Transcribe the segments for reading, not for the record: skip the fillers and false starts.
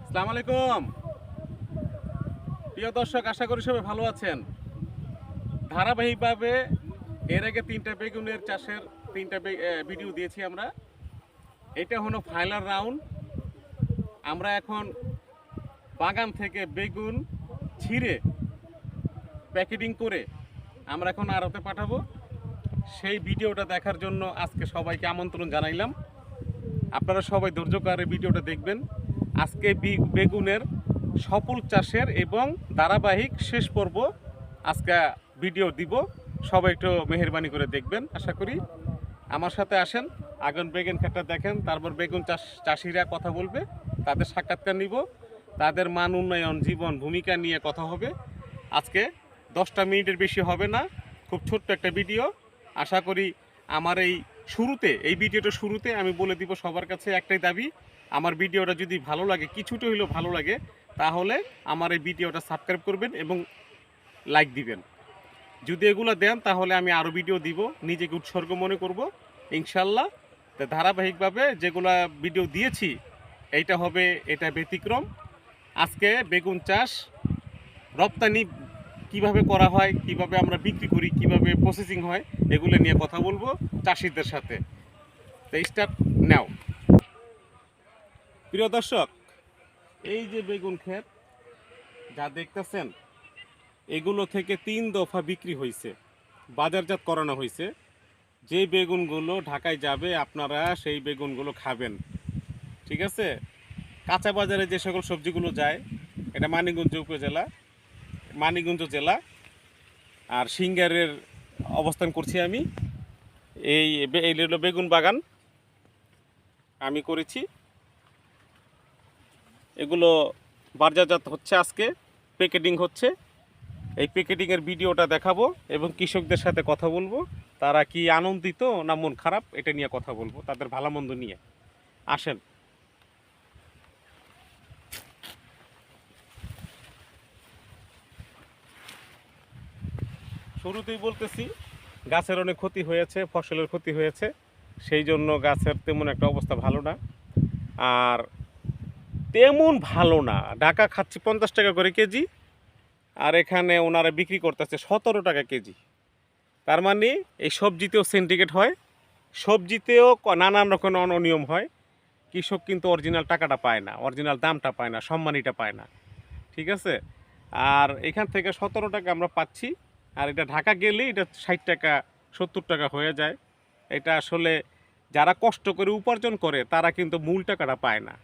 আসসালামু আলাইকুম প্রিয় দর্শক, আশা করি সবাই ভালো আছেন। ধারাবাহিকভাবে এর আগে তিনটা বেগুনের চাষের তিনটা ভিডিও দিয়েছি আমরা। এটা হলো ফাইনাল রাউন্ড। আমরা এখন বাগান থেকে বেগুন ছিঁড়ে প্যাকেটিং করে আমরা এখন আড়তে পাঠাবো। সেই ভিডিওটা দেখার জন্য আজকে সবাইকে আমন্ত্রণ জানাইলাম। আপনারা সবাই ধৈর্য করে ভিডিওটা দেখবেন। আজকে বেগুনের সফল চাষের এবং ধারাবাহিক শেষ পর্ব আজকে ভিডিও দিব। সবাই একটু মেহেরবানি করে দেখবেন। আশা করি আমার সাথে আসেন, আগুন বেগুন ক্ষেতটা দেখেন, তারপর বেগুন চাষিরা কথা বলবে, তাদের সাক্ষাৎকার নিব, তাদের মান উন্নয়ন জীবন ভূমিকা নিয়ে কথা হবে। আজকে 10টা মিনিটের বেশি হবে না, খুব ছোট্ট একটা ভিডিও। আশা করি আমার এই ভিডিওটা শুরুতে আমি বলে দিব সবার কাছে একটাই দাবি, আমার ভিডিওটা যদি ভালো লাগে, কিছুটা হলেও ভালো লাগে, তাহলে আমার এই ভিডিওটা সাবস্ক্রাইব করবেন এবং লাইক দিবেন। যদি এগুলো দেন তাহলে আমি আরও ভিডিও দিব, নিজেকে উৎসর্গ মনে করব ইনশাল্লাহ। তো ধারাবাহিকভাবে যেগুলো ভিডিও দিয়েছি এইটা হবে, এটা ব্যতিক্রম। আজকে বেগুন চাষ রপ্তানি কিভাবে করা হয়, কিভাবে আমরা বিক্রি করি, কিভাবে প্রসেসিং হয়, এগুলো নিয়ে কথা বলবো চাষিদের সাথে। তো স্টার্ট নাও। প্রিয় দর্শক, এই যে বেগুন ক্ষেত যা দেখতেছেন, এগুলো থেকে 3 দফা বিক্রি হয়েছে, বাজারজাত করানো হয়েছে। যে বেগুনগুলো ঢাকায় যাবে আপনারা সেই বেগুনগুলো খাবেন, ঠিক আছে? কাঁচা বাজারে যে সকল সবজিগুলো যায়, এটা মানিকগঞ্জ জেলা আর সিঙ্গারের অবস্থান করছি আমি। এই হলো বেগুন বাগান আমি করেছি। এগুলো বাজারজাত হচ্ছে, আজকে প্যাকেটিং হচ্ছে। এই প্যাকেটিংয়ের ভিডিওটা দেখাবো এবং কৃষকদের সাথে কথা বলবো, তারা কি আনন্দিত না মন খারাপ এটা নিয়ে কথা বলবো, তাদের ভালো মন্দ নিয়ে। আসেন। শুরুতেই বলতেছি, গাছের অনেক ক্ষতি হয়েছে, ফসলের ক্ষতি হয়েছে, সেই জন্য গাছের তেমন একটা অবস্থা ভালো না। আর তেমন ভালো না, ঢাকা খাচ্ছি 50 টাকা করে কেজি, আর এখানে ওনারা বিক্রি করতেছে 17 টাকা কেজি। তার মানে এই সবজিতেও সিন্ডিকেট হয়, সবজিতেও নানান রকম অনিয়ম হয়। কৃষক কিন্তু অরিজিনাল টাকাটা পায় না, অরিজিনাল দামটা পায় না, সম্মানীটা পায় না, ঠিক আছে? আর এখান থেকে 17 টাকা আমরা পাচ্ছি, আর এটা ঢাকা গেলে এটা 60 টাকা 70 টাকা হয়ে যায়। এটা আসলে যারা কষ্ট করে উপার্জন করে তারা কিন্তু মূল টাকাটা পায় না।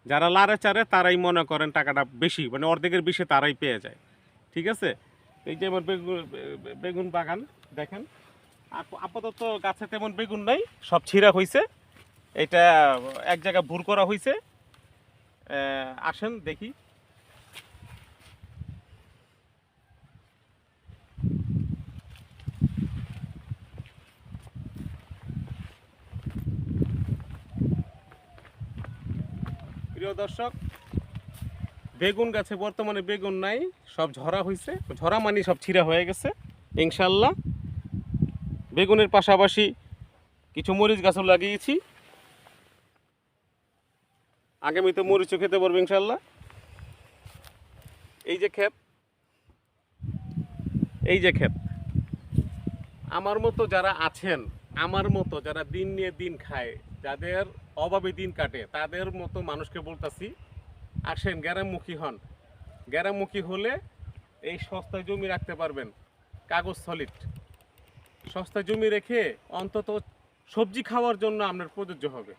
যারা লারে চারে তারাই মনে করেন টাকাটা বেশি, মানে অর্ধেকের বেশি তারাই পেয়ে যায়, ঠিক আছে? এই যে আমার বেগুন বাগান দেখেন, আপাতত গাছে তেমন বেগুন নাই, সব ছিঁড়া হয়েছে। এটা এক জায়গায় ভুর করা হয়েছে। আসেন দেখি। প্রিয় দর্শক, বেগুন গাছে বর্তমানে বেগুন নাই, সব ঝরা হয়েছে, ঝরা মানে সব ছিঁড়া হয়ে গেছে। ইনশাল্লাহ বেগুনের পাশাপাশি কিছু মরিচ গাছও লাগিয়েছি, আগামীতে মরিচও খেতে পারবো ইনশাল্লাহ। এই যে ক্ষেত, এই যে ক্ষেত, আমার মতো যারা আছেন, আমার মতো যারা দিন নিয়ে দিন খায়, যাদের অভাবে দিন কাটে, তাদের মতো মানুষকে বলতাছি, আসেন গ্রামমুখী হন। গ্রামমুখী হলে এই সস্তায় জমি রাখতে পারবেন, কাগজ সলিড। সস্তায় জমি রেখে অন্তত সবজি খাওয়ার জন্য আপনার প্রযোজ্য হবে।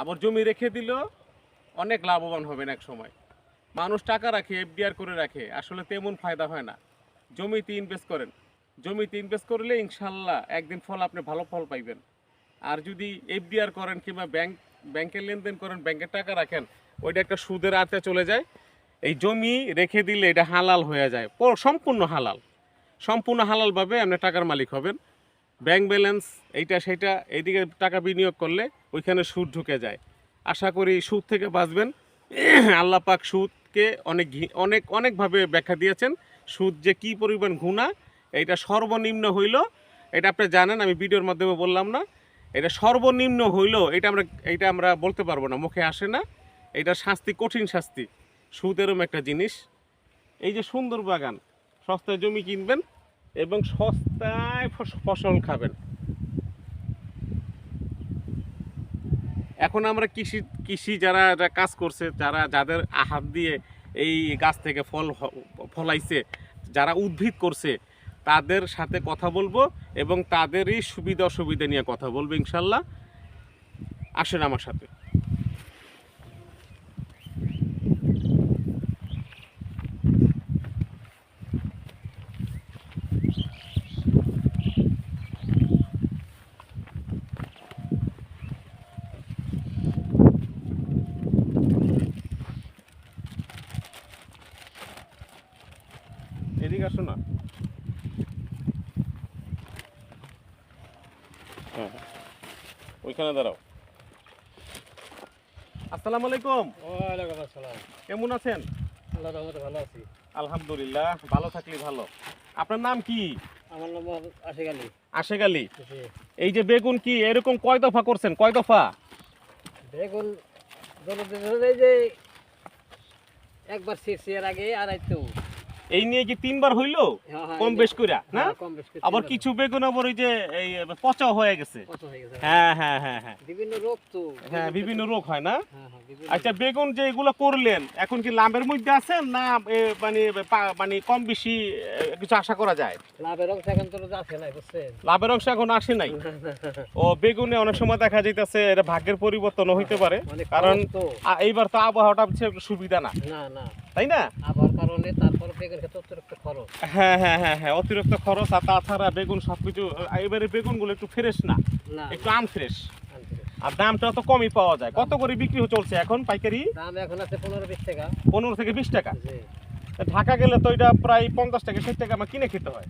আবার জমি রেখে দিলেও অনেক লাভবান হবেন এক সময়। মানুষ টাকা রাখে, এফডিআর করে রাখে, আসলে তেমন ফায়দা হয় না। জমিতে ইনভেস্ট করেন, জমিতে ইনভেস্ট করলে ইনশাল্লাহ একদিন ফল আপনি ভালো ফল পাইবেন। আর যদি এফডিআর করেন কিংবা ব্যাংকে লেনদেন করেন, ব্যাংকে টাকা রাখেন, ওইটা একটা সুদের আওতায় চলে যায়। এই জমি রেখে দিলে এটা হালাল হয়ে যায়, সম্পূর্ণ হালাল, সম্পূর্ণ হালালভাবে আপনি টাকার মালিক হবেন। ব্যাংক ব্যালেন্স এইটা সেটা এইদিকে টাকা বিনিয়োগ করলে ওইখানে সুদ ঢুকে যায়। আশা করি সুদ থেকে বাঁচবেন। আল্লাহ পাক সুদকে অনেকভাবে ব্যাখ্যা দিয়েছেন। সুদ যে কী পরিমাণ গুনাহ, এইটা সর্বনিম্ন হইল, এটা আপনি জানেন, আমি ভিডিওর মাধ্যমে বললাম না। এটা সর্বনিম্ন হইল, এটা আমরা বলতে পারবো না, মুখে আসে না। এটা শাস্তি, কঠিন শাস্তি, সুদ এরম একটা জিনিস। এই যে সুন্দর বাগান, সস্তায় জমি কিনবেন এবং সস্তায় ফসল খাবেন। এখন আমরা কৃষি যারা কাজ করছে, যাদের হাত দিয়ে এই গাছ থেকে ফলাইছে, যারা উদ্ভিদ করছে, তাদের সাথে কথা বলবো এবং তাদেরই সুবিধা অসুবিধা নিয়ে কথা বলবো ইনশাল্লাহ। আসেন আমার সাথে। এদিকে আসো না। হ্যাঁ, ওইখানে দাঁড়াও। আসসালামু আলাইকুম। ওয়ালাইকুম আসসালাম। কেমন আছেন? আল্লাহর রহমতে ভালো আছি। আলহামদুলিল্লাহ, ভালো থাকলে ভালো। আপনার নাম কি? আমার নাম আশিক আলী। আশেক আলী। জি। এই যে বেগুন কি এরকম কয় দফা করছেন, কয় দফা? বেগুন এই যে একবার ছিঁড়ছি, এর আগে আর তো এই নিয়ে কি 3 বার হইলো? কম বেশ কইরা না? কম বেশ করে আবার কিছু বেগুন আবার ওই যে এই পচা হয়ে গেছে। কত হয়ে গেছে। হ্যাঁ হ্যাঁ হ্যাঁ হ্যাঁ বিভিন্ন রোগ তো। হ্যাঁ, বিভিন্ন রোগ হয় না? হ্যাঁ হ্যাঁ বিভিন্ন আচ্ছা, বেগুন যে এগুলো করলেন এখন কি লাভের মধ্যে আছেন না মানে কম বেশি কিছু আশা করা যায়? লাভের অংশ এখন তো আছে না, বুঝছেন? লাভের অংশ এখন আসে নাই। ও বেগুনে অনেক সময় দেখা যাইতেছে এটা ভাগ্যের পরিবর্তনও হইতে পারে, অনেক কারণ খরচ তো। এইবার তো আবহাওয়াটা হচ্ছে একটু সুবিধা না, না না, তাই না? আবহাওয়ার কারণে তারপর বেগুন খেতে অতিরিক্ত খরচ। হ্যাঁ হ্যাঁ হ্যাঁ হ্যাঁ, অতিরিক্ত খরচ। আর তাছাড়া বেগুন সবকিছু এবারে বেগুনগুলো একটু ফ্রেশ না, না একটু আনফ্রেশ। আনতে হবে। আর দামটা তো কমই পাওয়া যায়। কত করে বিক্রি চলছে এখন পাইকারি? দাম এখন আছে 15-20 টাকা। 15 থেকে 20 টাকা। জি। ঢাকা গেলে তো এটা প্রায় 50 টাকা 60 টাকা আমার কিনে খেতে হয়।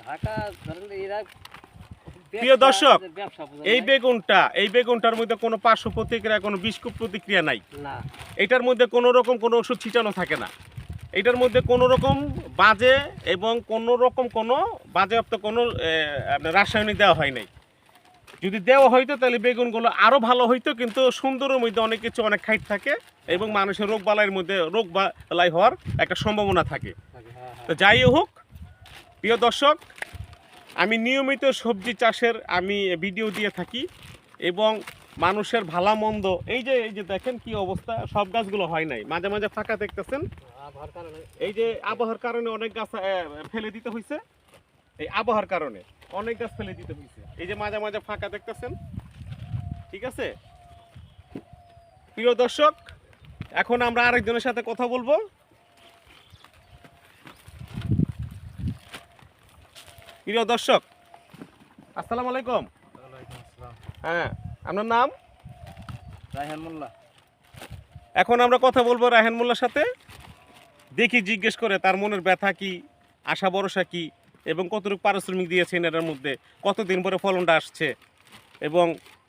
ঢাকা ধরেন এরা প্রিয় দর্শক, ব্যবসা বোঝে এই না। বেগুনটার মধ্যে কোনো পার্শ্ব প্রতিক্রিয়া, কোনো বিস্কুপ প্রতিক্রিয়া নাই। না এটার মধ্যে কোনো রকম কোনো ওষুধ ছিটানো থাকে না। এটার মধ্যে কোনো রকম বাজে এবং কোনো রকম কোনো বাজেয়াপ্ত কোনো আপনার রাসায়নিক দেওয়া হয় নাই। যদি দেওয়া হইতো তাহলে বেগুনগুলো আরও ভালো হইতো, কিন্তু সুন্দরের মধ্যে অনেক কিছু, অনেক খাইট থাকে এবং মানুষের রোগ বালাইয়ের মধ্যে রোগ বালাই হওয়ার একটা সম্ভাবনা থাকে। হ্যাঁ তো যাই হোক, প্রিয় দর্শক, আমি নিয়মিত সবজি চাষের আমি ভিডিও দিয়ে থাকি এবং মানুষের ভালো মন্দ, এই যে দেখেন কি অবস্থা, সব গাছগুলো হয় নাই, মাঝে মাঝে ফাঁকা দেখতেছেন। আবহাওয়ার কারণে এই যে আবহাওয়ার কারণে অনেক গাছ ফেলে দিতে হয়েছে, এই আবহাওয়ার কারণে অনেক গাছ ফেলে দিতে হয়েছে। এই যে মাঝে মাঝে ফাঁকা দেখতেছেন, ঠিক আছে? প্রিয় দর্শক, এখন আমরা আরেকজনের সাথে কথা বলবো। প্রিয় দর্শক, আসসালামু আলাইকুম। ওয়ালাইকুম আসসালাম। হ্যাঁ, আপনার নাম? রায়হান মোল্লা। এখন আমরা কথা বলবো রায়হান মোল্লার সাথে। দেখি জিজ্ঞেস করে তার মনের ব্যথা কি, আশা ভরসা কি, এবং কতটুকু পারিশ্রমিক দিয়েছেন এটার মধ্যে, কতদিন পরে ফলনটা আসছে এবং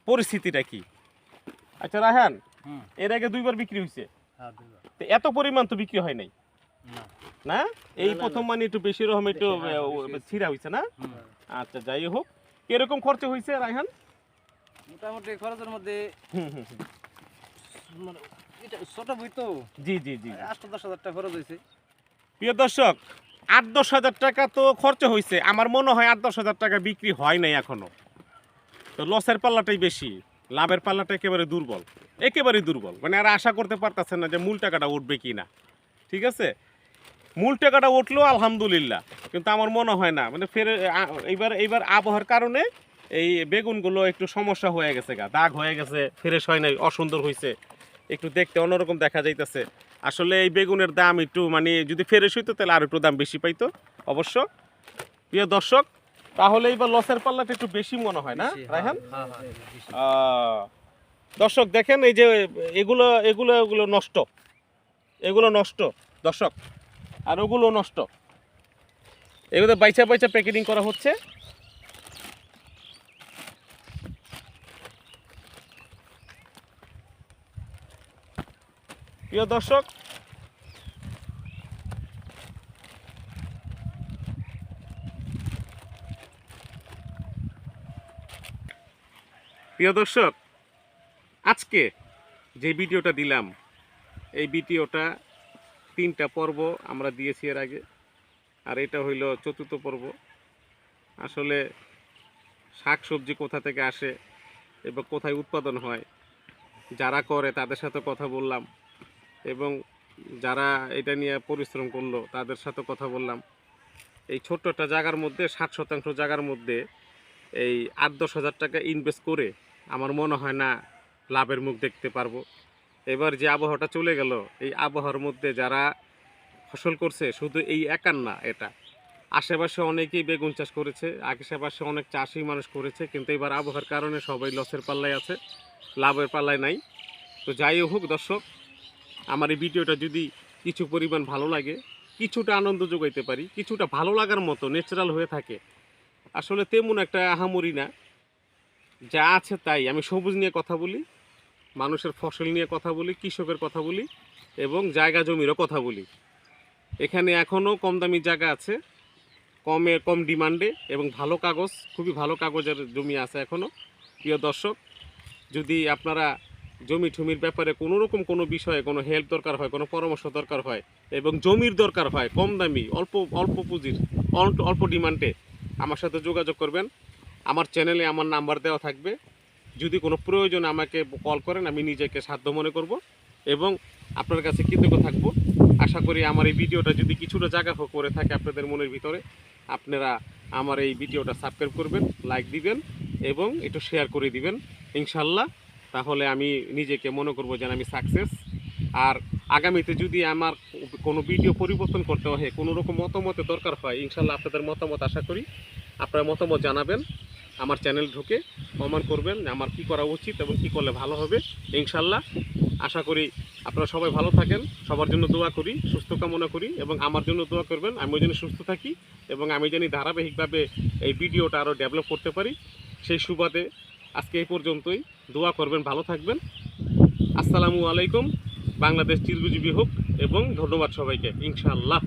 পরিস্থিতিটা কি। আচ্ছা রায়হান, এর আগে 2 বার বিক্রি হয়েছে, হ্যাঁ তো এত পরিমাণ তো বিক্রি হয় নাই না না? এই না, প্রথম মানে একটু বেশি রকম একটু ছিঁড়া হয়েছে না? আচ্ছা, যাই হোক, কিরকম খরচ হয়েছে রায়হান? মোটামুটি খরচের মধ্যে হুম হুম হুম। মানে এটা ছোট বই তো জি জি জি। 8-10 হাজার টাকা খরচ হয়েছে। প্রিয় দর্শক, 8-10 হাজার টাকা তো খরচ হয়েছে। আমার মনে হয় 8-10 হাজার টাকা বিক্রি হয় নাই এখনো। তো লসের পাল্লাটাই বেশি, লাভের পাল্লাটা একেবারে দুর্বল, একেবারে দুর্বল। মানে আর আশা করতে পারতেছেন না যে মূল টাকাটা উঠবে কি না। ঠিক আছে, মূল টাকাটা উঠলো আলহামদুলিল্লাহ, কিন্তু আমার মনে হয় না, মানে ফের এইবার আবহাওয়ার কারণে এই বেগুনগুলো একটু সমস্যা হয়ে গেছে, দাগ হয়ে গেছে, ফ্রেশ হয় নাই, অসুন্দর হয়েছে, একটু দেখতে অন্যরকম দেখা যাইতেছে। আসলে এই বেগুনের দাম একটু মানে যদি ফ্রেশ হইতো তাহলে আর একটু দাম বেশি পাইতো অবশ্য। প্রিয় দর্শক, তাহলে এইবার লসের পাল্লাটা একটু বেশি মনে হয় না রায়হান? দর্শক দেখেন, এই যে এগুলো এগুলো এগুলো নষ্ট, এগুলো নষ্ট দর্শক, আর ওগুলো নষ্ট। এগুলো বাইচা বাইচা প্যাকেটিং করা হচ্ছে। প্রিয় দর্শক, প্রিয় দর্শক, আজকে যে ভিডিওটা দিলাম এই ভিডিওটা 3টা পর্ব আমরা দিয়েছি এর আগে, আর এটা হইল 4র্থ পর্ব। আসলে শাক সবজি কোথা থেকে আসে এবং কোথায় উৎপাদন হয়, যারা করে তাদের সাথে কথা বললাম, এবং যারা এটা নিয়ে পরিশ্রম করলো তাদের সাথে কথা বললাম। এই ছোট্ট একটা জায়গার মধ্যে 60% জায়গার মধ্যে এই 8-10 হাজার টাকা ইনভেস্ট করে আমার মনে হয় না লাভের মুখ দেখতে পারবো। এবার যে আবহাওয়াটা চলে গেল, এই আবহাওয়ার মধ্যে যারা ফসল করছে শুধু এই একার না, এটা আশেপাশে অনেকেই বেগুন চাষ করেছে, আশেপাশে অনেক চাষি মানুষ করেছে, কিন্তু এবার আবহাওয়ার কারণে সবাই লসের পাল্লায় আছে, লাভের পাল্লায় নাই। তো যাই হোক দর্শক, আমার এই ভিডিওটা যদি কিছু পরিমাণ ভালো লাগে, কিছুটা আনন্দ যোগাইতে পারি, কিছুটা ভালো লাগার মতো ন্যাচারাল হয়ে থাকে, আসলে তেমন একটা আহামরি না, যা আছে তাই। আমি সবুজ নিয়ে কথা বলি, মানুষের ফসল নিয়ে কথা বলি, কৃষকের কথা বলি, এবং জায়গা জমিরও কথা বলি। এখানে এখনও কম দামি জায়গা আছে, কম ডিমান্ডে, এবং ভালো কাগজ, খুবই ভালো কাগজের জমি আছে এখনও। প্রিয় দর্শক, যদি আপনারা জমি ঠুমির ব্যাপারে কোনো রকম কোনো বিষয়ে কোনো হেল্প দরকার হয়, কোনো পরামর্শ দরকার হয়, এবং জমির দরকার হয় কম দামি, অল্প পুঁজির, অল্প ডিমান্ডে, আমার সাথে যোগাযোগ করবেন। আমার চ্যানেলে আমার নাম্বার দেওয়া থাকবে, যদি কোনো প্রয়োজন আমাকে কল করেন, আমি নিজেকে সাধ্য মনে করব এবং আপনার কাছে কৃতজ্ঞ থাকব। আশা করি আমার এই ভিডিওটা যদি কিছুটা জায়গা করে থাকে আপনাদের মনের ভিতরে, আপনারা আমার এই ভিডিওটা সাবস্ক্রাইব করবেন, লাইক দিবেন এবং একটু শেয়ার করে দিবেন ইনশাল্লাহ। তাহলে আমি নিজেকে মনে করব যেন আমি সাকসেস। আর আগামীতে যদি আমার কোনো ভিডিও পরিবর্তন করতে হয়, কোনো রকম মতামতের দরকার হয়, ইনশাল্লাহ আপনাদের মতামত আশা করি আপনারা মতামত জানাবেন, আমার চ্যানেল ঢুকে কমেন্ট করবেন আমার কি করা উচিত এবং কি করলে ভালো হবে ইনশাল্লাহ। আশা করি আপনারা সবাই ভালো থাকেন, সবার জন্য দোয়া করি, সুস্থ কামনা করি, এবং আমার জন্য দোয়া করবেন আমিও যেন সুস্থ থাকি এবং আমি জানি ধারাবাহিকভাবে এই ভিডিওটা আরও ডেভেলপ করতে পারি। সেই সুবাদে আজকে এই পর্যন্তই, দোয়া করবেন, ভালো থাকবেন। আসসালামু আলাইকুম। বাংলাদেশ চিরজীবী হোক, এবং ধন্যবাদ সবাইকে ইনশাআল্লাহ।